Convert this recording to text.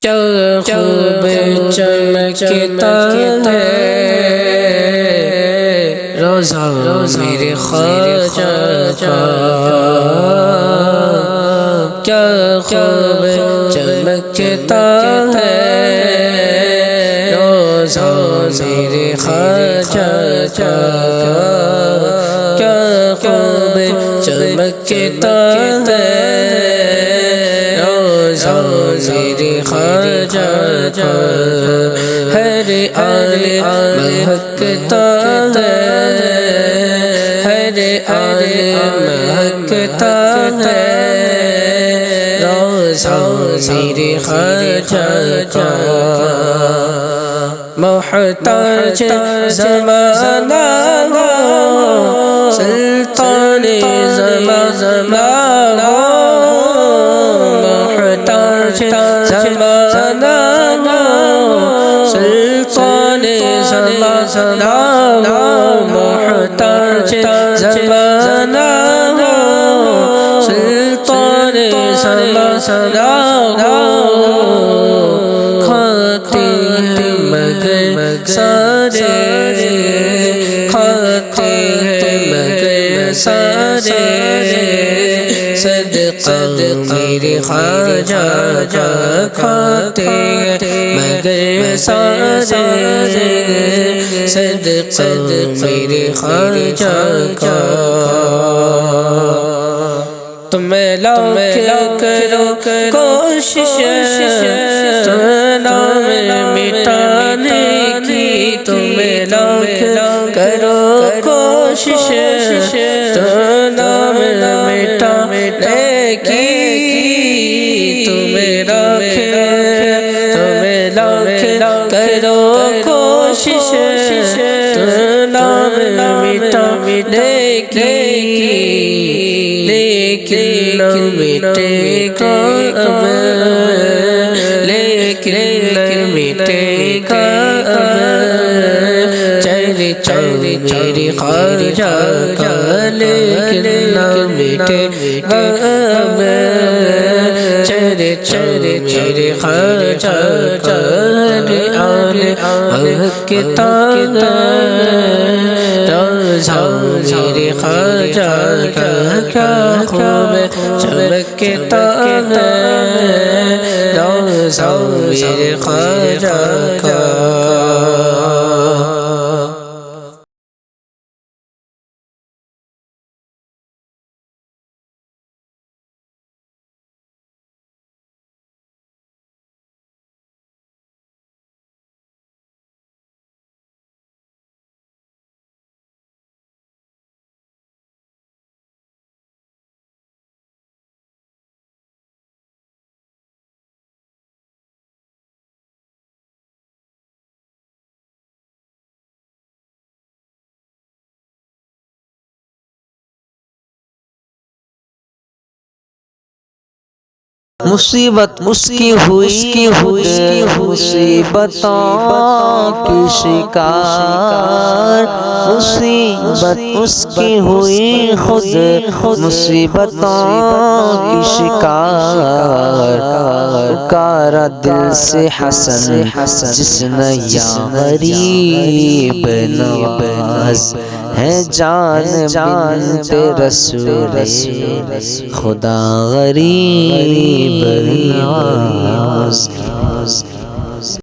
کیا خوب چمکتا ہے روزہ میرے خواجہ کا، کیا خوب چمکتا ہے روزہ میرے خواجہ کا، کیا خوب چمکتا ہے روزہ میرے خواجہ کا، ہر آن مہکتا ہے، ہر آن مہکتا ہے روزہ میرے خواجہ کا، محتاج زمانہ ہو سلطان زمانہ ہو، محتاج زمانہ ہو سلطان زمانہ ہو، محتاج زمانہ ہو سلطان زمانہ ہو، کھاتے ہیں مگر سارے، کھاتے ہیں مگر سارے صدقہ میرے خواجہ کا، کھاتے ہیں مگر سارے صدقہ میرے خواجہ کا، تمہیں لاکھ کرو کوشش نام مٹانے کی، تمہیں لاکھ کرو کوشش نام مٹانے کی، تمہیں لاکھ کرو کوشش نام مٹانے کی، لیکن نہ مٹے گا اب، لیکن نہ مٹے گا اب چرچا میرے خواجہ کا، لیکن نہ مٹے گا اب چرچا میرے خواجہ کا، آن مہکتا ہے روزہ میرے خواجہ کا، کیا خوب چمکتا ہے روزہ میرے خواجہ کا۔ مصیبت اس کی ہوئی مصیبتوں کی شکار، مصیبت اس کی ہوئی خود مصیبتوں کی شکار، پکارا دل سے حسن جس نے یا غریب نواز ہے جان رسول خدا غریب نواز۔